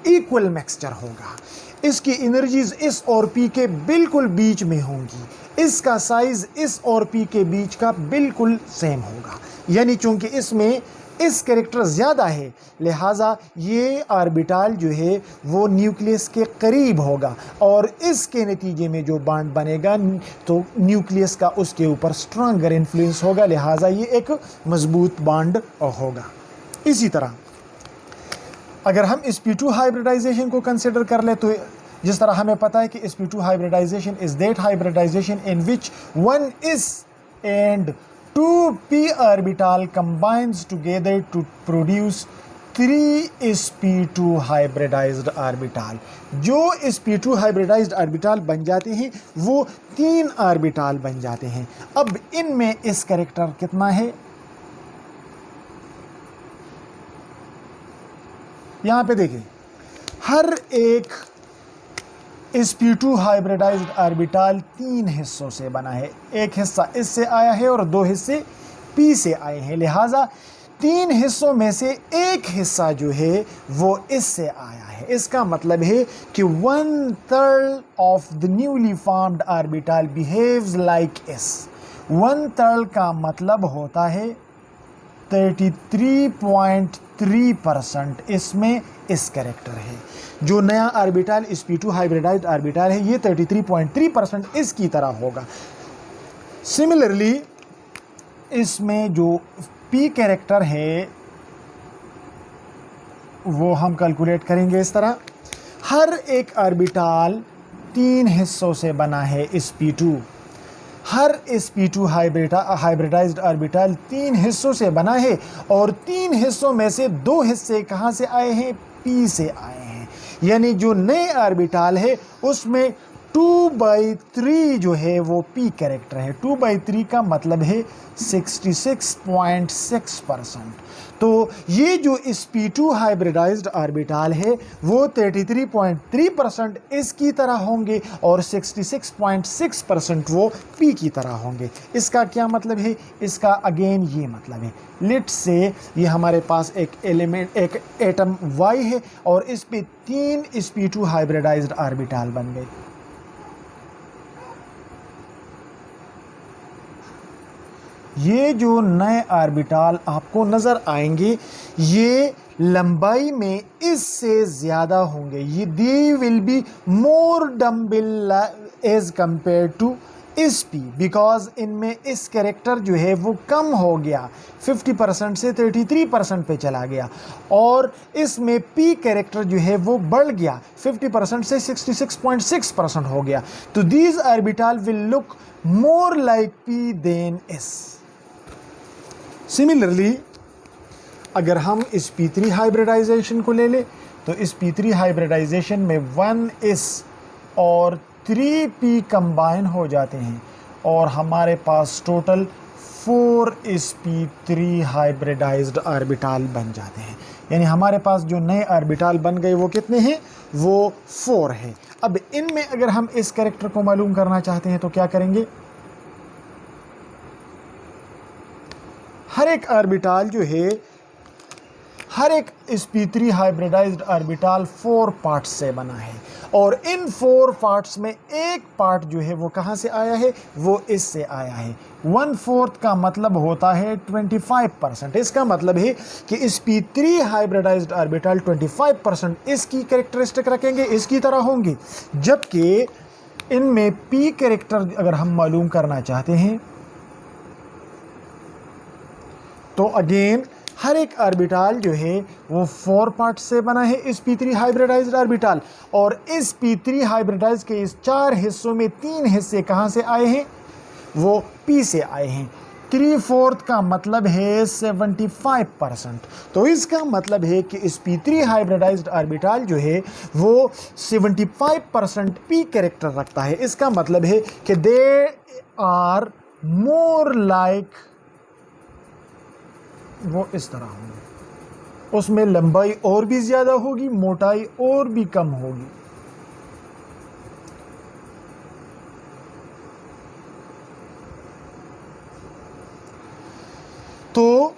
इक्वल मिक्सचर होगा। इसकी एनर्जीज इस और p के बिल्कुल बीच में होंगी, इसका साइज इस और p के बीच का बिल्कुल सेम होगा। यानी चूंकि इसमें इस कैरेक्टर ज़्यादा है, लिहाजा ये ऑर्बिटल जो है वो न्यूक्लियस के करीब होगा और इसके नतीजे में जो बॉन्ड बनेगा तो न्यूक्लियस का उसके ऊपर स्ट्रॉन्गर इन्फ्लुएंस होगा, लिहाजा ये एक मजबूत बॉन्ड होगा। इसी तरह अगर हम sp2 हाइब्रिडाइजेशन को कंसिडर कर ले, तो जिस तरह हमें पता है कि sp2 hybridization is that hybridization in which one इस and 2p orbital combines together to produce 3 sp2 hybridized orbital। जो sp2 hybridized orbital बन जाते हैं वो 3 ऑर्बिटल बन जाते हैं। अब इनमें इस कैरेक्टर कितना है? यहां पे देखिए, हर एक sp2 हाइब्रिडाइज्ड ऑर्बिटल 3 हिस्सों से बना है, एक हिस्सा इससे आया है और 2 हिस्से p से आए हैं, लिहाजा 3 हिस्सों में से एक हिस्सा जो है वो इससे आया है। इसका मतलब है कि 1/3 of the newly formed orbital behaves like s। 1/3 का मतलब होता है 33.3% इसमें इस कैरेक्टर है। जो नया ऑर्बिटल sp2 हाइब्रिडाइज्ड ऑर्बिटल है ये 33.3% इसकी तरह होगा। सिमिलरली इसमें जो p कैरेक्टर है वो हम कैलकुलेट करेंगे इस तरह। हर एक ऑर्बिटल 3 हिस्सों से बना है sp2। हर sp2 हाइब्रिडाइज्ड ऑर्बिटल 3 हिस्सों से बना है और 3 हिस्सों में से 2 हिस्से कहाँ से आए हैं? p से आए हैं। यानी जो नए ऑर्बिटल है उसमें 2/3 जो है वो p कैरेक्टर है। 2/3 का मतलब है 66.6%। तो ये जो sp2 हाइब्रिडाइज्ड ऑर्बिटल है वो 33.3% इसकी तरह होंगे और 66.6% वो p की तरह होंगे। इसका क्या मतलब है? इसका अगेन ये मतलब है, लेट्स से ये हमारे पास एक एलिमेंट, एक एटम y है और इस पे 3 sp2 हाइब्रिडाइज्ड ऑर्बिटल बन गए। ये जो नए ऑर्बिटल आपको नज़र आएंगे ये लंबाई में इससे ज़्यादा होंगे, ये they will be more dumbbell as compare to sp, because इनमें इस कैरेक्टर जो है वो कम हो गया, 50% से 33% पे चला गया, और इसमें p कैरेक्टर जो है वो बढ़ गया, 50% से 66.6% हो गया। तो these orbital will look more like p then s। Similarly अगर हम इस p3 हाइब्रिडाइजेशन को ले ले तो इस p3 हाइब्रिडाइजेशन में 1s और 3p कंबाइन हो जाते हैं और हमारे पास टोटल 4sp3 हाइब्रिडाइज्ड ऑर्बिटल बन जाते हैं। यानी हमारे पास जो नए ऑर्बिटल बन गए वो कितने हैं? वो 4 है। अब इनमें अगर हम इस कैरेक्टर को मालूम करना चाहते हैं तो क्या करेंगे? हर एक ऑर्बिटल जो है, हर एक sp3 हाइब्रिडाइज्ड ऑर्बिटल 4 पार्ट्स से बना है और इन 4 पार्ट्स में एक पार्ट जो है वो कहाँ से आया है? वो इससे आया है। 1/4 का मतलब होता है 25%। इसका मतलब है कि sp3 हाइब्रिडाइज्ड ऑर्बिटल 25% इसकी कैरेक्टरिस्टिक रखेंगे, इसकी तरह होंगे, जबकि इनमें p कैरेक्टर अगर हम मालूम करना चाहते हैं तो अगेन हर एक ऑर्बिटल जो है वो 4 पार्ट से बना है sp3 हाइब्रिडाइज्ड ऑर्बिटल, और इस p3 हाइब्रिडाइज के इस 4 हिस्सों में 3 हिस्से कहाँ से आए हैं? वो p से आए हैं। 3/4 का मतलब है 75%। तो इसका मतलब है कि sp3 हाइब्रिडाइज्ड ऑर्बिटल जो है वो 75% p कैरेक्टर रखता है। इसका मतलब है कि दे आर मोर लाइक, वो इस तरह होंगे, उसमें लंबाई और भी ज़्यादा होगी, मोटाई और भी कम होगी। तो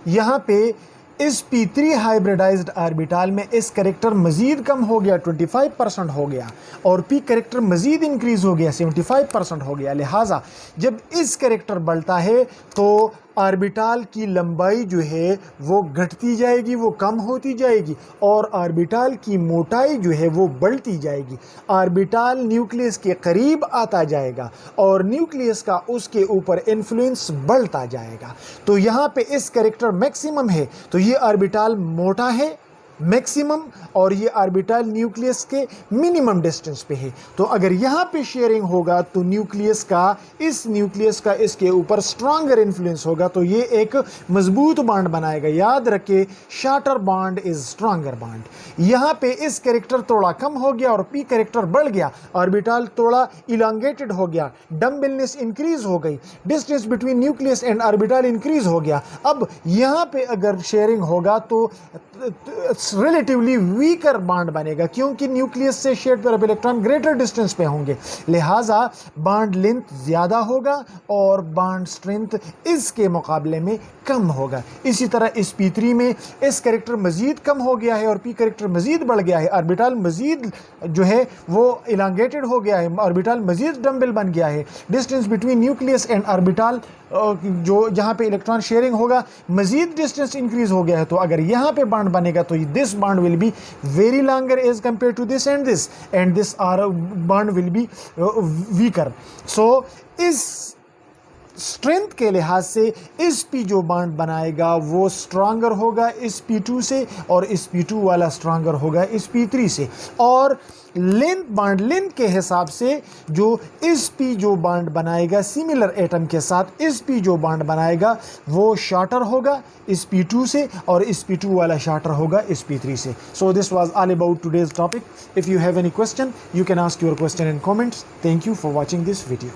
यहाँ पे इस p3 हाइब्रिडाइज्ड ऑर्बिटल में इस कैरेक्टर मज़ीद कम हो गया, 25% हो गया, और p कैरेक्टर मज़ीद इंक्रीज़ हो गया, 75% हो गया। लिहाजा जब इस कैरेक्टर बढ़ता है तो ऑर्बिटल की लंबाई जो है वो घटती जाएगी, वो कम होती जाएगी, और ऑर्बिटल की मोटाई जो है वो बढ़ती जाएगी। ऑर्बिटल न्यूक्लियस के करीब आता जाएगा और न्यूक्लियस का उसके ऊपर इन्फ्लुएंस बढ़ता जाएगा। तो यहाँ पे इस कैरेक्टर मैक्सिमम है, तो ये ऑर्बिटल मोटा है मैक्सिमम, और ये ऑर्बिटल न्यूक्लियस के मिनिमम डिस्टेंस पे है। तो अगर यहाँ पे शेयरिंग होगा तो न्यूक्लियस का, इस न्यूक्लियस का इसके ऊपर स्ट्रॉन्गर इन्फ्लुएंस होगा, तो ये एक मजबूत बॉन्ड बनाएगा। याद रखे, shorter bond is stronger bond. यहाँ पे इस कैरेक्टर थोड़ा कम हो गया और पी कैरेक्टर बढ़ गया, ऑर्बिटल थोड़ा इलांगेटेड हो गया, डम्बलनेस इंक्रीज हो गई, distance between nucleus and orbital increase हो गया। अब यहाँ पे अगर शेयरिंग होगा तो रिलेटिवली वीकर बॉन्ड बनेगा, क्योंकि न्यूक्लियस से shared pair of electron greater distance पे होंगे, लिहाजा बॉन्ड लेंथ ज़्यादा होगा और बॉन्ड स्ट्रेंथ इसके मुकाबले में कम होगा। इसी तरह इस p3 में इस कैरेक्टर मज़ीद कम हो गया है और p कैरेक्टर मज़ीद बढ़ गया है, ऑर्बिटल मज़ीद जो है वो इलांगेटेड हो गया है, ऑर्बिटल मज़ीद डम्बल बन गया है, distance between nucleus and orbital जो जहाँ पे इलेक्ट्रॉन शेयरिंग होगा मज़ीद डिस्टेंस इंक्रीज हो गया है। तो अगर यहाँ पे बॉन्ड बनेगा तो this bond will be very longer as compare to this and this are bond will be weaker. So इस स्ट्रेंथ के लिहाज से इस p जो बॉन्ड बनाएगा वो स्ट्रॉन्गर होगा इस p2 से, और इस p2 वाला स्ट्रॉन्गर होगा इस p3 से। और लेंथ, बॉन्ड लेंथ के हिसाब से जो इस p जो बॉन्ड बनाएगा सिमिलर एटम के साथ, इस p जो बॉन्ड बनाएगा वो शॉर्टर होगा इस p2 से, और इस p2 वाला शॉर्टर होगा इस p3 से। So this was all about today's topic. If you have any question, you can ask your question in comments. Thank you for watching this video.